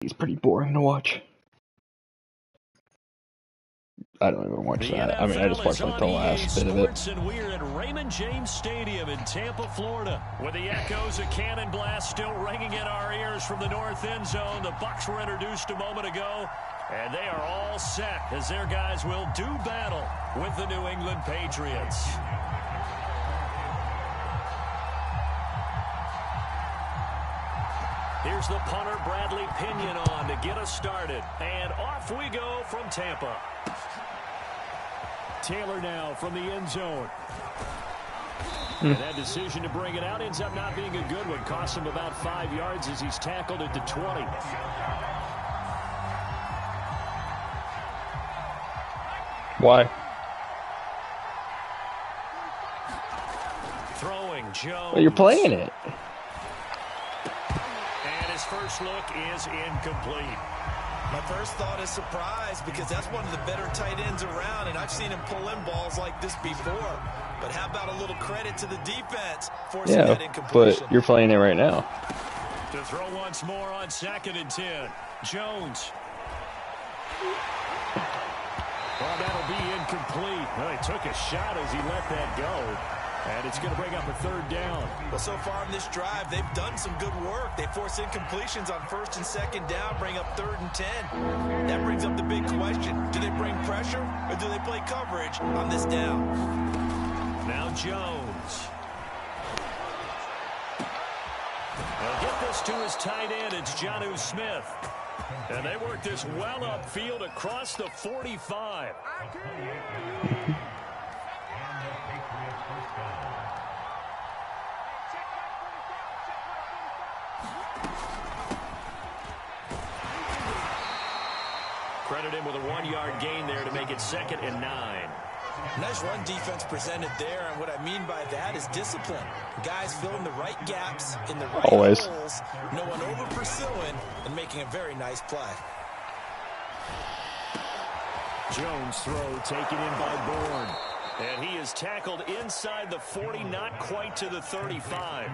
He's pretty boring to watch. I don't even watch that. I mean, I just watched like the last bit of it. And we're at Raymond James Stadium in Tampa, Florida, with the echoes of cannon blast still ringing in our ears from the north end zone. The Bucs were introduced a moment ago, and they are all set as their guys will do battle with the New England Patriots. Here's the punter, Bradley Pinion, on to get us started. And off we go from Tampa. Taylor now from the end zone. And that decision to bring it out ends up not being a good one. Costs him about 5 yards as he's tackled at the 20. Why? Throwing Jones. Well, you're playing it. And his first look is incomplete. My first thought is surprise because that's one of the better tight ends around, and I've seen him pull in balls like this before. But how about a little credit to the defense forcing that incompletion? But you're playing it right now. To throw once more on 2nd and 10. Jones. Well, that'll be incomplete. Well, he took a shot as he let that go. And it's going to bring up a 3rd down. Well, so far in this drive, they've done some good work. They force incompletions on 1st and 2nd down, bring up 3rd and 10. That brings up the big question. Do they bring pressure or do they play coverage on this down? Now Jones. They'll get this to his tight end. It's Jonnu Smith. And they work this well upfield across the 45. Credit him with a 1-yard gain there to make it 2nd and 9. Nice run defense presented there, and what I mean by that is discipline. Guys filling the right gaps in the right holes, no one over pursuing, and making a very nice play. Jones throw taken in by Bourne. And he is tackled inside the 40, not quite to the 35.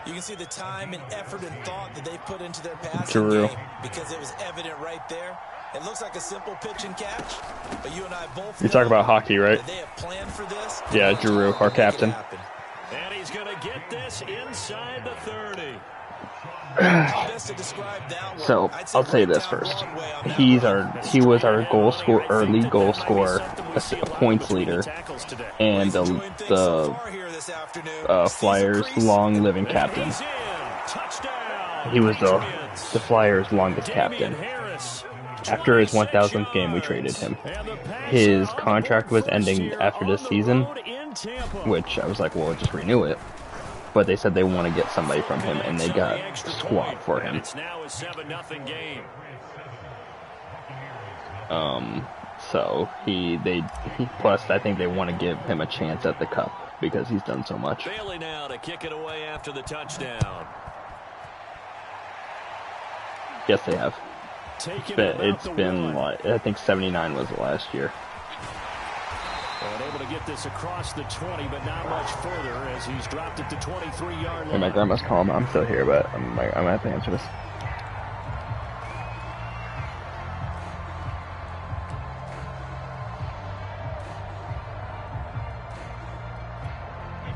You can see the time and effort and thought that they put into their passing game because it was evident right there. It looks like a simple pitch and catch, but you and I both You talk about hockey, right? They have planned for this. Yeah, Drew, our captain. And he's going to get this inside the 30. So I'll say this first: he was our goal scorer, or lead goal scorer, points leader, and the Flyers' long-living captain. He was the Flyers' longest captain. After his 1,000th game, we traded him. His contract was ending after this season, which I was like, well, just renew it. But they said they want to get somebody from him, and they got Swap for him. So plus I think they want to give him a chance at the Cup because he's done so much. Bailey now to kick it away after the touchdown. Yes, they have. It's been like, I think 79 was the last year. And able to get this across the 20, but not much further as he's dropped it to 23-yard line. Hey, my grandma's calling. I'm still here, but I'm gonna have to answer this.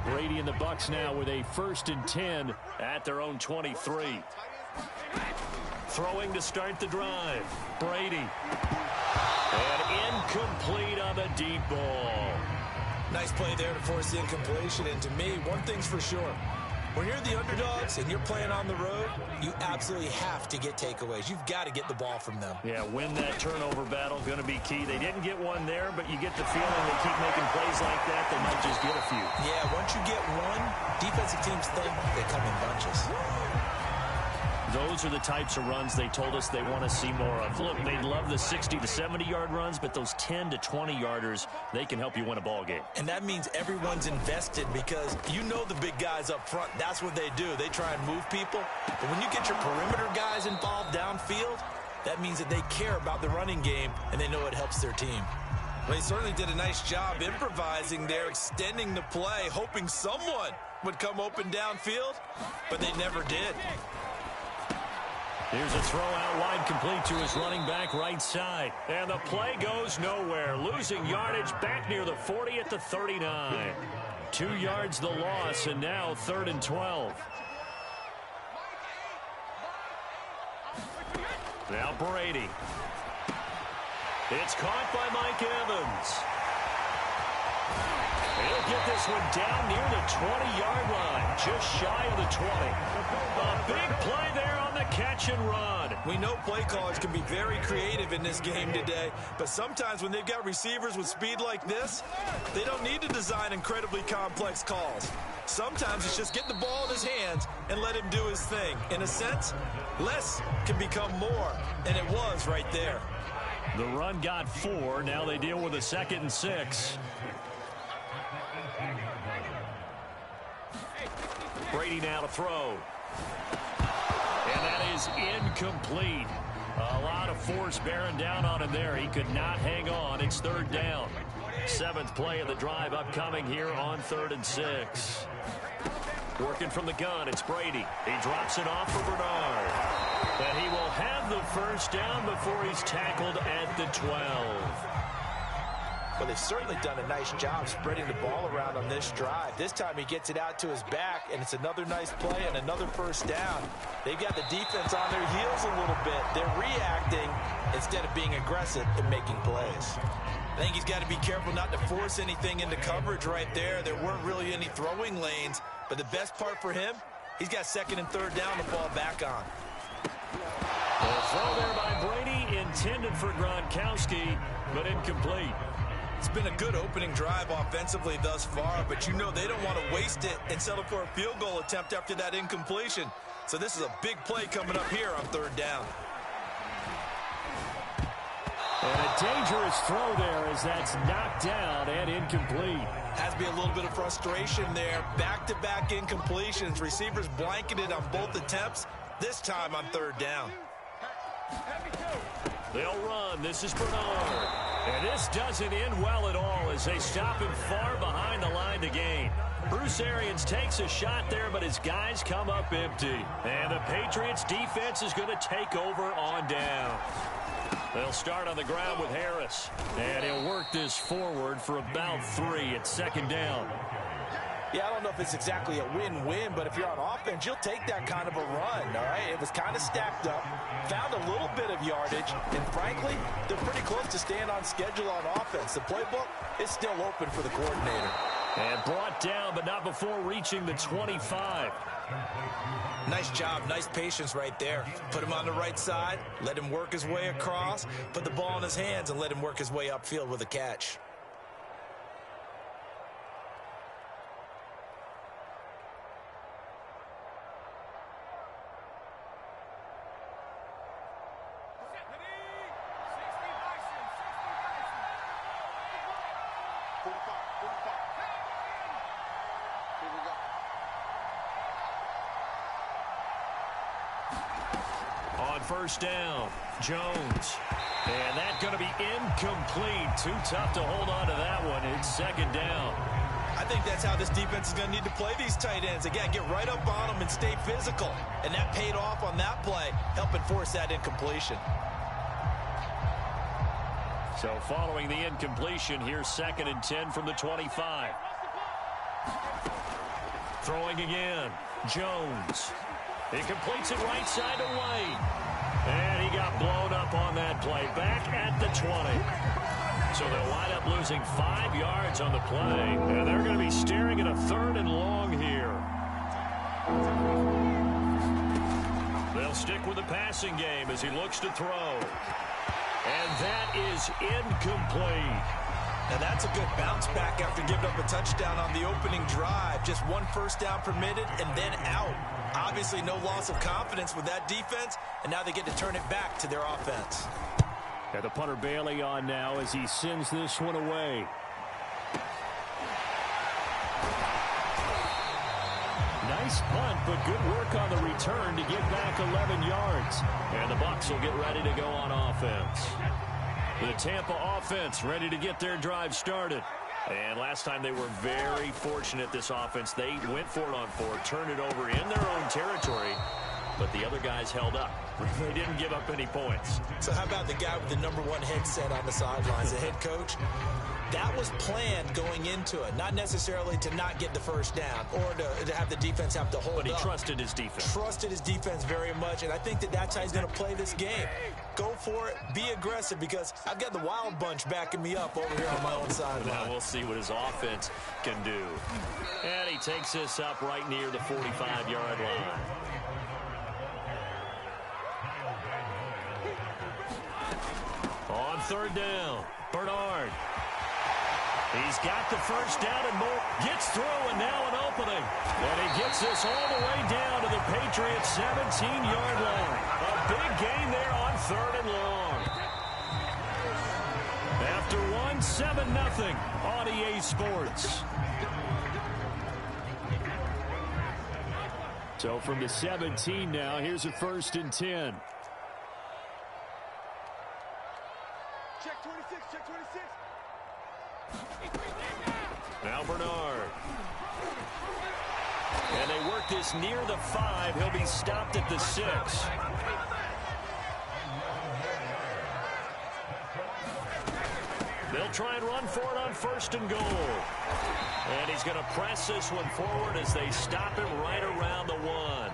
Brady and the Bucs now with a 1st and 10 at their own 23. Throwing to start the drive. Brady. And incomplete on the deep ball. Nice play there to force the incompletion. And to me, one thing's for sure. When you're the underdogs and you're playing on the road, you absolutely have to get takeaways. You've got to get the ball from them. Yeah, win that turnover battle, going to be key. They didn't get one there, but you get the feeling they keep making plays like that, they might just get a few. Yeah, once you get one, defensive teams think they come in bunches. Those are the types of runs they told us they want to see more of. Look, they love the 60 to 70-yard runs, but those 10 to 20-yarders, they can help you win a ball game. And that means everyone's invested because you know the big guys up front, that's what they do. They try and move people. But when you get your perimeter guys involved downfield, that means that they care about the running game and they know it helps their team. Well, he certainly did a nice job improvising there, extending the play, hoping someone would come open downfield, but they never did. Here's a throw out wide, complete to his running back right side. And the play goes nowhere. Losing yardage back near the 40 at the 39. 2 yards the loss, and now 3rd and 12. Now Brady. It's caught by Mike Evans. He'll get this one down near the 20-yard line, just shy of the 20. A big play there on the catch and run. We know play callers can be very creative in this game today, but sometimes when they've got receivers with speed like this, they don't need to design incredibly complex calls. Sometimes it's just get the ball in his hands and let him do his thing. In a sense, less can become more, and it was right there. The run got 4. Now they deal with a 2nd and 6. Brady now to throw. And that is incomplete. A lot of force bearing down on him there. He could not hang on. It's 3rd down. 7th play of the drive upcoming here on 3rd and 6. Working from the gun, it's Brady. He drops it off for Bernard. And he will have the 1st down before he's tackled at the 12. Well, they've certainly done a nice job spreading the ball around on this drive. This time he gets it out to his back, and it's another nice play and another 1st down. They've got the defense on their heels a little bit. They're reacting instead of being aggressive and making plays. I think he's got to be careful not to force anything into coverage right there. There weren't really any throwing lanes, but the best part for him, he's got 2nd and 3rd down to fall back on. A throw there by Brady, intended for Gronkowski, but incomplete. It's been a good opening drive offensively thus far, but you know they don't want to waste it and settle for a field goal attempt after that incompletion. So this is a big play coming up here on 3rd down. And a dangerous throw there as that's knocked down and incomplete. Has to be a little bit of frustration there. Back-to-back incompletions. Receivers blanketed on both attempts, this time on 3rd down. They'll run. This is Bernard. And this doesn't end well at all as they stop him far behind the line to gain. Bruce Arians takes a shot there, but his guys come up empty. And the Patriots defense is going to take over on down. They'll start on the ground with Harris. And he'll work this forward for about 3 at 2nd down. Yeah, I don't know if it's exactly a win-win, but if you're on offense, you'll take that kind of a run, all right? It was kind of stacked up, found a little bit of yardage, and frankly, they're pretty close to staying on schedule on offense. The playbook is still open for the coordinator. And brought down, but not before reaching the 25. Nice job, nice patience right there. Put him on the right side, let him work his way across, put the ball in his hands, and let him work his way upfield with a catch. On 1st down, Jones. And that's going to be incomplete. Too tough to hold on to that one. It's 2nd down. I think that's how this defense is going to need to play these tight ends. Again, get right up on them and stay physical. And that paid off on that play, helping force that incompletion. So following the incompletion, here's 2nd and 10 from the 25. Throwing again, Jones. He completes it right side to White. And he got blown up on that play. Back at the 20. So they'll wind up losing 5 yards on the play. And they're going to be staring at a 3rd and long here. They'll stick with the passing game as he looks to throw. And that is incomplete. Now that's a good bounce back after giving up a touchdown on the opening drive. Just 1 1st down permitted and then out. Obviously no loss of confidence with that defense, and now they get to turn it back to their offense. Got the punter Bailey on now as he sends this one away. Nice punt, but good work on the return to get back 11 yards. And the Bucs will get ready to go on offense. The Tampa offense ready to get their drive started. And last time they were very fortunate, this offense. They went for it on 4, turned it over in their own territory, but the other guys held up. They didn't give up any points. So how about the guy with the #1 headset on the sidelines, the head coach? That was planned going into it, not necessarily to not get the first down or to have the defense have to hold up. But he trusted his defense. Trusted his defense very much, and I think that's how he's going to play this game. Go for it, be aggressive, because I've got the wild bunch backing me up over here on my own sideline. Now we'll see what his offense can do. And he takes this up right near the 45-yard line. On third down, Bernard. He's got the first down and more. Gets through and now an opening. And he gets this all the way down to the Patriots' 17-yard line. A big gain there on third and long. After one, 7-0 on EA Sports. So from the 17 now, here's a 1st and 10. Check 26, check 26. Now Bernard. And they work this near the 5. He'll be stopped at the 6. They'll try and run for it on 1st and goal. And he's going to press this one forward as they stop him right around the 1.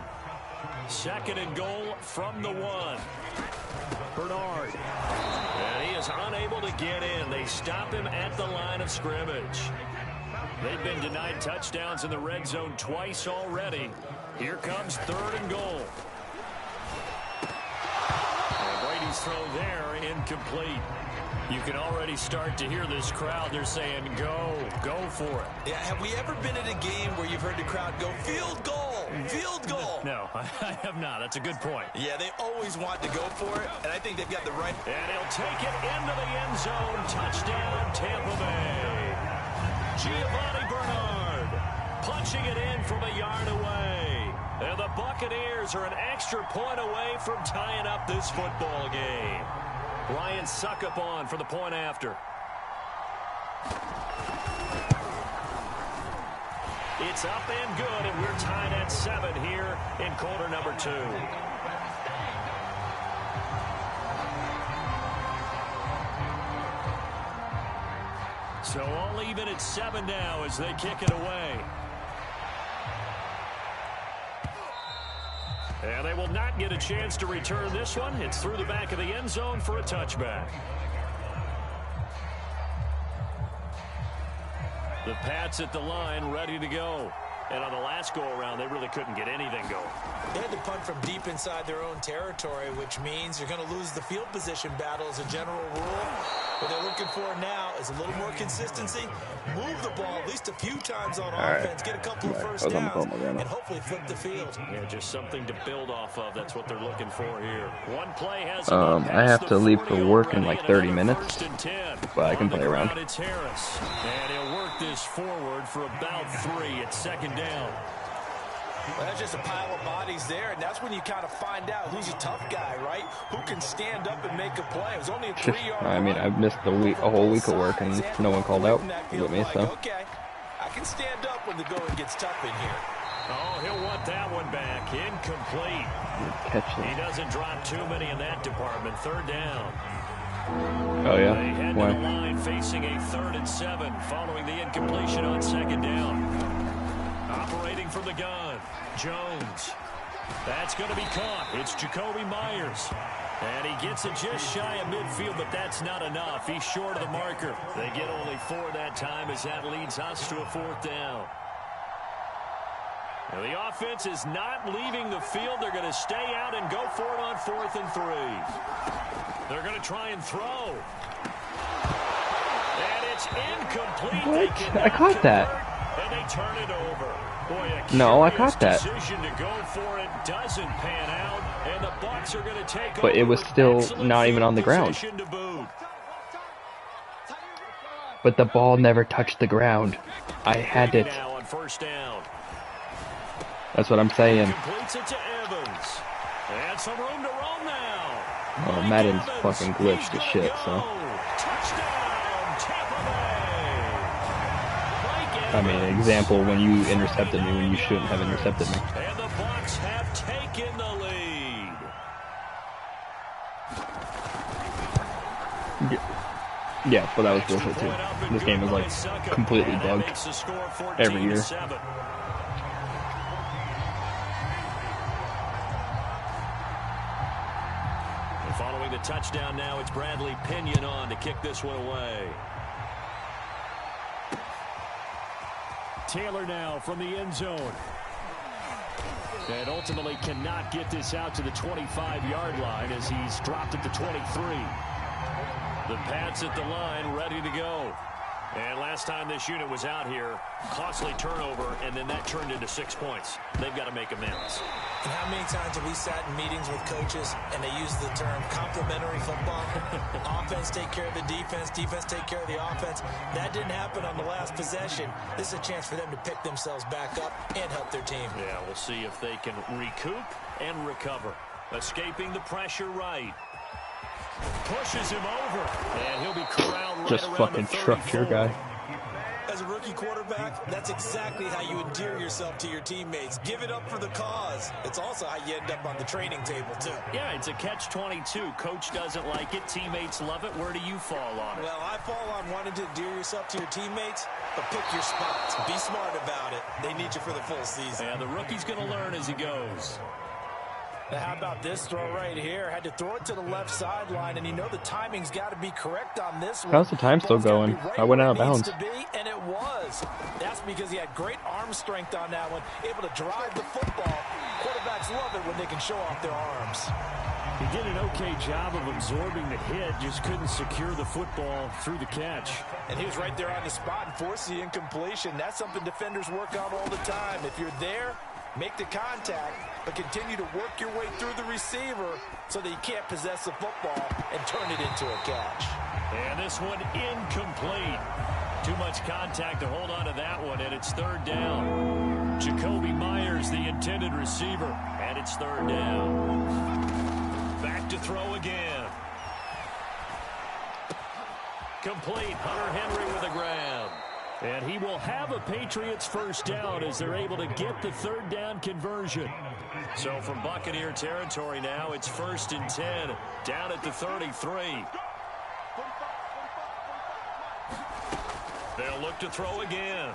2nd and goal from the 1. Bernard. And he is unable to get in. They stop him at the line of scrimmage. They've been denied touchdowns in the red zone twice already. Here comes 3rd and goal. And Brady's throw there, incomplete. You can already start to hear this crowd. They're saying, go for it. Yeah, have we ever been in a game where you've heard the crowd go, field goal, field goal? No, I have not. That's a good point. Yeah, they always want to go for it, and I think they've got the right. And he'll take it into the end zone. Touchdown, Tampa Bay. Giovanni Bernard punching it in from a yard away. And the Buccaneers are an extra point away from tying up this football game. Ryan Suckup on for the point after. It's up and good, and we're tied at 7 here in quarter number 2. So all even at 7 now as they kick it away. And they will not get a chance to return this one. It's through the back of the end zone for a touchback. The Pats at the line, ready to go. And on the last go-around, they really couldn't get anything going. They had to punt from deep inside their own territory, which means you're going to lose the field position battle as a general rule. What they're looking for now is a little more consistency. Move the ball at least a few times on offense. Get a couple of first downs and hopefully flip the field. Yeah, just something to build off of. That's what they're looking for here. One play has I have to leave for work in like 30 minutes, but I can play around. It's Harris, and he'll work this forward for about 3 at 2nd down. Well, that's just a pile of bodies there, and that's when you kind of find out who's a tough guy, right? Who can stand up and make a play. It was only a 3-yard I mean, I've missed a whole week of work, and no one called out with me, so. Okay, I can stand up when the going gets tough in here. Oh, he'll want that one back. Incomplete. He doesn't drop too many in that department. 3rd down. Oh, yeah? They head Why? to the line facing a 3rd and 7 following the incompletion on 2nd down. Operating from the gun, Jones. That's going to be caught. It's Jacoby Myers. And he gets it just shy of midfield, but that's not enough. He's short of the marker. They get only 4 that time as that leads us to a 4th down. Now the offense is not leaving the field. They're going to stay out and go for it on 4th and 3. They're going to try and throw. And it's incomplete. What? I caught that. And they turn it over. Boy, No, I caught that. Decision to go for it doesn't pan out, and the Bucs are going to take But it was still not even on the ground. But the ball never touched the ground. I had it. Now on 1st down. That's what I'm saying. Completes it to Evans. And some room to roam now. Oh, Madden's fucking glitched to shit, so. Touchdown, Tampa Bay. I mean, example when you intercepted me when you shouldn't have intercepted me. And the Bucs have taken the lead. Yeah, but that was bullshit too. This game is like completely bugged every year. And following the touchdown now, it's Bradley Pinion on to kick this one away. Taylor now from the end zone. And ultimately cannot get this out to the 25-yard line as he's dropped at the 23. The Pats at the line, ready to go. And last time this unit was out here, costly turnover, and then that turned into 6 points. They've got to make amends. And how many times have we sat in meetings with coaches and they use the term complementary football? Offense take care of the defense, defense take care of the offense. That didn't happen on the last possession. This is a chance for them to pick themselves back up and help their team. Yeah, we'll see if they can recoup and recover. Escaping the pressure right. Pushes him over, and he'll be corralled right Just around fucking the trucked your guy. As a rookie quarterback, that's exactly how you endear yourself to your teammates. Give it up for the cause. It's also how you end up on the training table, too. Yeah, it's a catch-22. Coach doesn't like it. Teammates love it. Where do you fall on it? Well, I fall on wanting to endear yourself to your teammates, but pick your spots. Be smart about it. They need you for the full season. And the rookie's going to learn as he goes. Now, how about this throw right here? Had to throw it to the left sideline, and you know the timing's got to be correct on this one. How's the time still going? Right I went out of where it bounds. needs to be, and it was. That's because he had great arm strength on that one, able to drive the football. Quarterbacks love it when they can show off their arms. He did an okay job of absorbing the hit, just couldn't secure the football through the catch. And he was right there on the spot and forced the incompletion. That's something defenders work on all the time. If you're there, make the contact, but continue to work your way through the receiver so that you can't possess the football and turn it into a catch. And this one incomplete. Too much contact to hold on to that one, and it's third down. Jacoby Myers, the intended receiver, and it's third down. Back to throw again. Complete. Hunter Henry with a grab. And he will have a Patriots first down as they're able to get the third down conversion. So from Buccaneer territory now, it's 1st and 10, down at the 33. They'll look to throw again.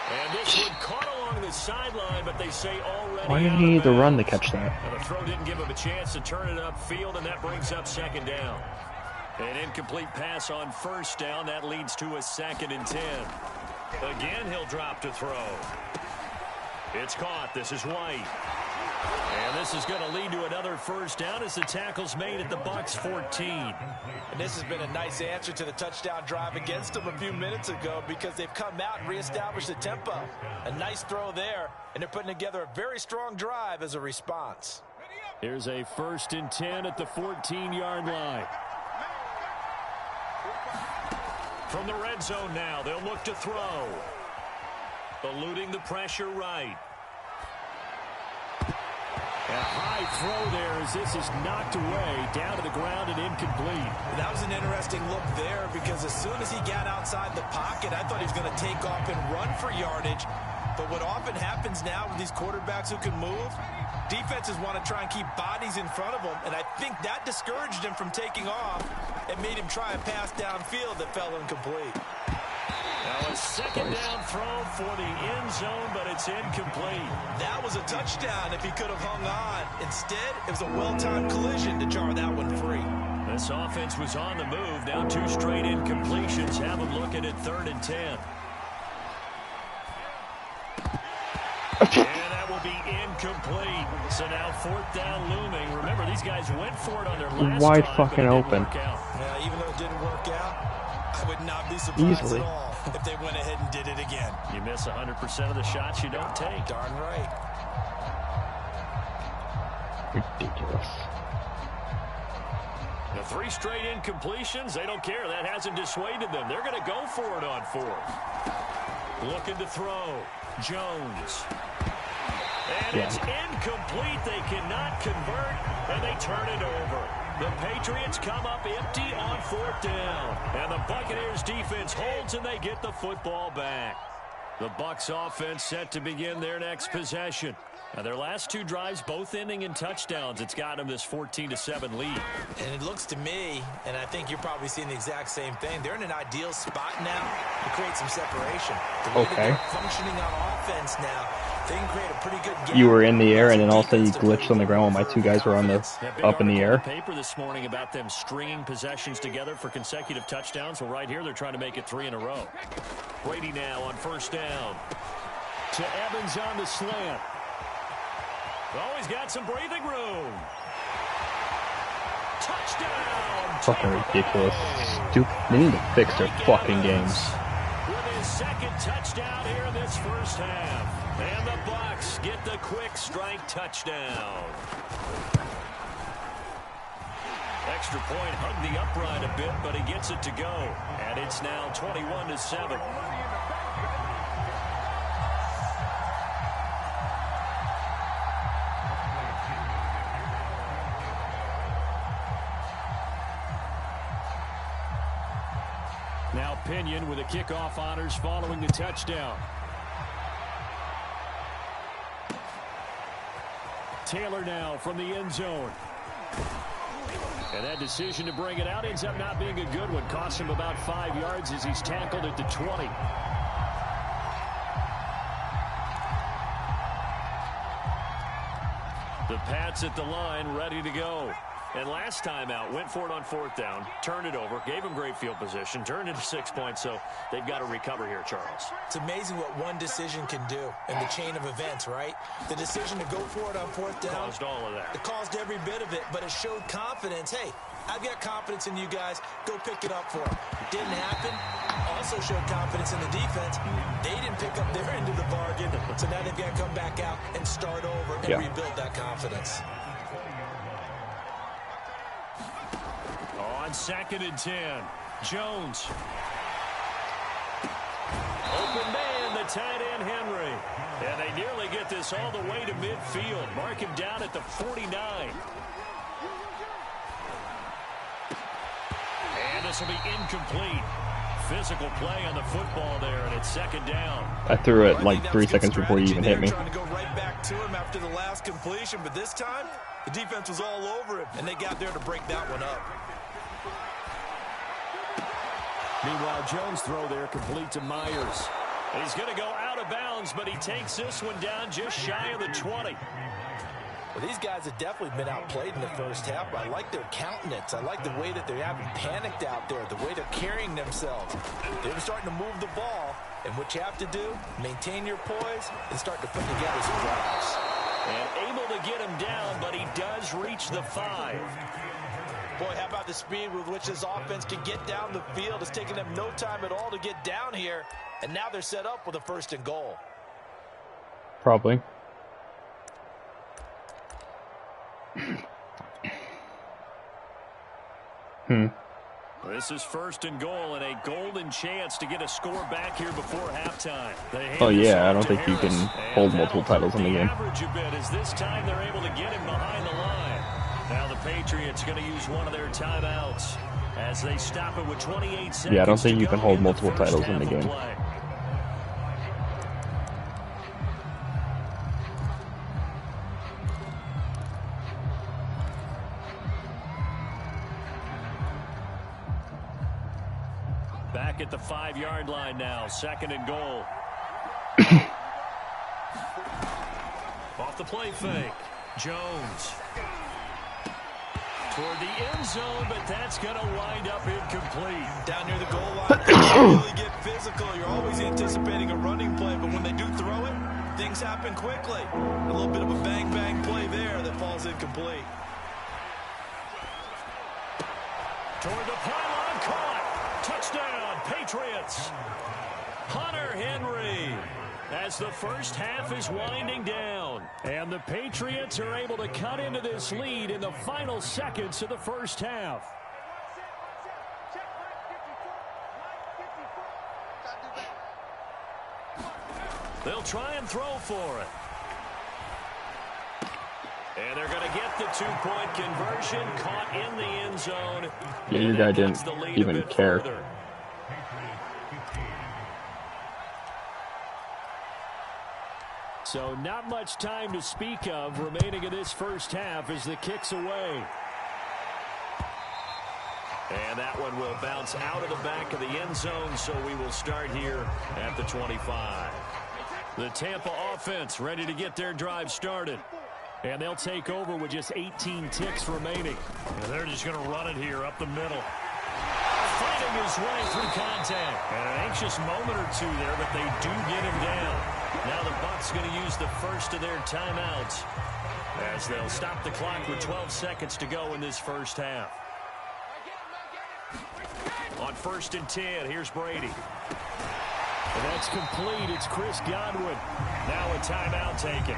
And this one caught along the sideline, but they say already. Why did he need to run to catch that? And the throw didn't give him a chance to turn it upfield, and that brings up second down. An incomplete pass on first down. That leads to a 2nd and 10. Again, he'll drop to throw. It's caught. This is White. And this is going to lead to another first down as the tackle's made at the Bucs 14. And this has been a nice answer to the touchdown drive against them a few minutes ago because they've come out and reestablished the tempo. A nice throw there, and they're putting together a very strong drive as a response. Here's a 1st and 10 at the 14-yard line. From the red zone now, they'll look to throw. Eluding the pressure right. A high throw there as this is knocked away, down to the ground and incomplete. That was an interesting look there because as soon as he got outside the pocket, I thought he was going to take off and run for yardage. But what often happens now with these quarterbacks who can move, defenses want to try and keep bodies in front of them, and I think that discouraged him from taking off and made him try a pass downfield that fell incomplete. Now a second down throw for the end zone, but it's incomplete. That was a touchdown if he could have hung on. Instead, it was a well-timed collision to jar that one free. This offense was on the move. Now 2 straight incompletions. Have them looking at 3rd and 10. And that will be incomplete. So now 4th down looming. Remember, these guys went for it on their last wide drive, fucking open. Yeah, even though it didn't work out, I would not be surprised Easily. at all if they went ahead and did it again. You miss 100% of the shots you don't take. Darn right. Ridiculous. The 3 straight incompletions, they don't care. That hasn't dissuaded them. They're going to go for it on 4th. Looking to throw. Jones. And it's incomplete. They cannot convert, and they turn it over. The Patriots come up empty on 4th down. And the Buccaneers defense holds, and they get the football back. The Bucs offense set to begin their next possession. Now their last 2 drives, both ending in touchdowns. It's got them this 14-7 lead. And it looks to me, and I think you're probably seeing the exact same thing, they're in an ideal spot now to create some separation. The way that they're functioning on offense now, they can create a pretty good game. You were in the air, and then all of a sudden you glitched on the ground while my 2 guys were on the up in the air. Paper this morning about them stringing possessions together for consecutive touchdowns. Well, right here they're trying to make it 3 in a row. Brady now on first down. To Evans on the slant. Oh, he's got some breathing room. Touchdown! Fucking ridiculous. Stupid. They need to fix their fucking games. With his second touchdown here in this first half. And the Bucs get the quick strike touchdown. Extra point hugged the upright a bit, but he gets it to go. And it's now 21-7. Now Pinion with the kickoff honors following the touchdown. Taylor now from the end zone. And that decision to bring it out ends up not being a good one. Costs him about 5 yards as he's tackled at the 20. The Pats at the line, ready to go. And last time out, went for it on fourth down, turned it over, gave him great field position, turned it to 6 points, so they've got to recover here, Charles. It's amazing what one decision can do in the chain of events, right? The decision to go for it on fourth down. Caused all of that. It caused every bit of it, but it showed confidence. Hey, I've got confidence in you guys. Go pick it up for them. Didn't happen. Also showed confidence in the defense. They didn't pick up their end of the bargain, so now they've got to come back out and start over and rebuild that confidence. On 2nd and 10, Jones. Open man, the tight end, Henry. And they nearly get this all the way to midfield. Mark him down at the 49. And this will be incomplete. Physical play on the football there, and it's 2nd down. I threw it like 3 seconds before you even hit me. Trying to go right back to him after the last completion, but this time, the defense was all over him, and they got there to break that one up. Meanwhile, Jones' throw there complete to Myers. He's going to go out of bounds, but he takes this one down just shy of the 20. Well, these guys have definitely been outplayed in the first half, but I like their countenance. I like the way that they haven't panicked out there, the way they're carrying themselves. They're starting to move the ball, and what you have to do, maintain your poise and start to put together some drives. And able to get him down, but he does reach the 5. Boy, how about the speed with which this offense can get down the field? It's taken them no time at all to get down here, and now they're set up with a 1st and goal. Probably. This is 1st and goal and a golden chance to get a score back here before halftime. Oh yeah, I don't think you can hold multiple titles in the game. Average a bit as this time they're able to get him behind the line. Now the Patriots going to use one of their timeouts as they stop it with 28 seconds. Yeah, I don't think you can hold multiple titles in the game. Back at the 5-yard line now, 2nd and goal. Off the play fake, Jones. Toward the end zone, but that's going to wind up incomplete. Down near the goal line, they really get physical. You're always anticipating a running play, but when they do throw it, things happen quickly. A little bit of a bang-bang play there that falls incomplete. Toward the pylon, caught. Touchdown, Patriots. Hunter Henry. As the first half is winding down. And the Patriots are able to cut into this lead in the final seconds of the first half. They'll try and throw for it. And they're going to get the 2-point conversion, caught in the end zone. Yeah, your guy didn't even care. Further. So not much time to speak of remaining in this first half as the kick's away. And that one will bounce out of the back of the end zone, so we will start here at the 25. The Tampa offense ready to get their drive started. And they'll take over with just 18 ticks remaining. And they're just going to run it here up the middle. Fighting his way through contact. And an anxious moment or two there, but they do get him down. Now the Bucs going to use the first of their timeouts as they'll stop the clock with 12 seconds to go in this first half. On 1st and 10, here's Brady. And that's complete. It's Chris Godwin. Now a timeout taken.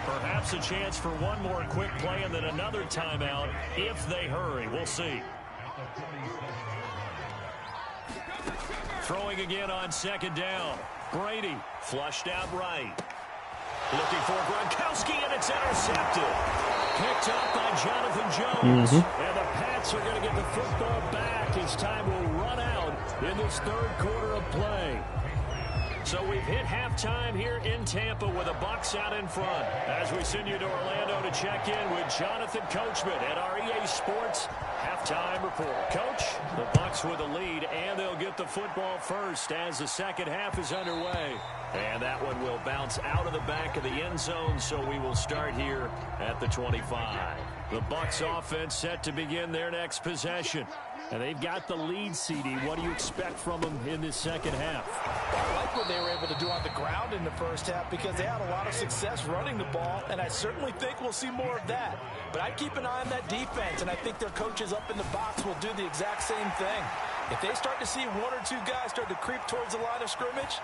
Perhaps a chance for one more quick play and then another timeout if they hurry. We'll see. Throwing again on 2nd down. Brady flushed out right. Looking for Gronkowski, and it's intercepted. Picked up by Jonathan Jones. And the Pats are going to get the football back as time will run out in this 3rd quarter of play. So we've hit halftime here in Tampa with the Bucs out in front. As we send you to Orlando to check in with Jonathan Coachman at our EA Sports Halftime Report. Coach, the Bucs with the lead, and they'll get the football first as the second half is underway. And that one will bounce out of the back of the end zone, so we will start here at the 25. The Bucs offense set to begin their next possession. And they've got the lead, CD. What do you expect from them in this second half? I like what they were able to do on the ground in the first half because they had a lot of success running the ball, and I certainly think we'll see more of that. But I'd keep an eye on that defense, and I think their coaches up in the box will do the exact same thing. If they start to see 1 or 2 guys start to creep towards the line of scrimmage,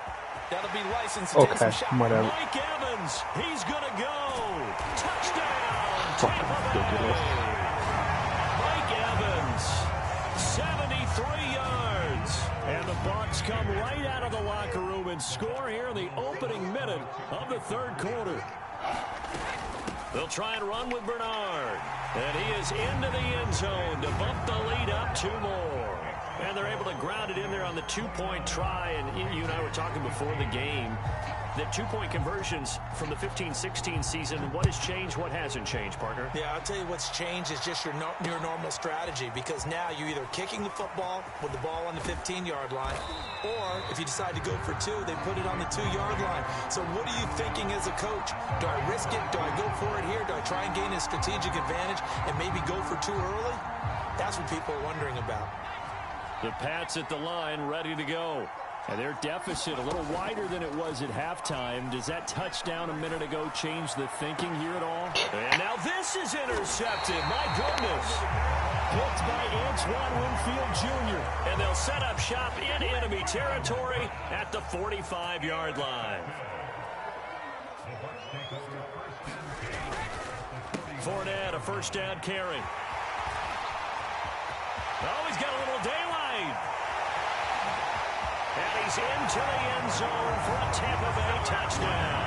that'll be licensed to take some shots. Whatever. Mike Evans, he's going to go. Touchdown, Tampa Bay. Mike Evans, 73 yards. And the Bucs come right out of the locker room and score here in the opening minute of the 3rd quarter. They'll try and run with Bernard. And he is into the end zone to bump the lead up 2 more. And they're able to ground it in there on the 2-point try. And you and I were talking before the game. The 2-point conversions from the 15-16 season, what has changed, what hasn't changed, partner? Yeah, I'll tell you what's changed is just your normal strategy, because now you're either kicking the football with the ball on the 15-yard line, or if you decide to go for 2, they put it on the 2-yard line. So what are you thinking as a coach? Do I risk it? Do I go for it here? Do I try and gain a strategic advantage and maybe go for 2 early? That's what people are wondering about. The Pats at the line ready to go. And their deficit a little wider than it was at halftime. Does that touchdown a minute ago change the thinking here at all? And now this is intercepted. My goodness. Picked by Antoine Winfield Jr. And they'll set up shop in enemy territory at the 45-yard line. Fournette, a 1st down carry. Oh, he's got a little daylight. And he's into the end zone for a Tampa Bay touchdown.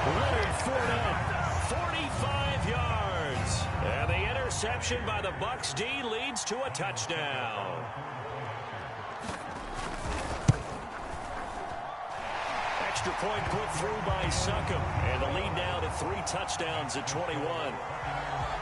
Leonard Fournette, 45 yards. And the interception by the Bucs D leads to a touchdown. Extra point put through by Succop. And the lead now to 3 touchdowns at 21.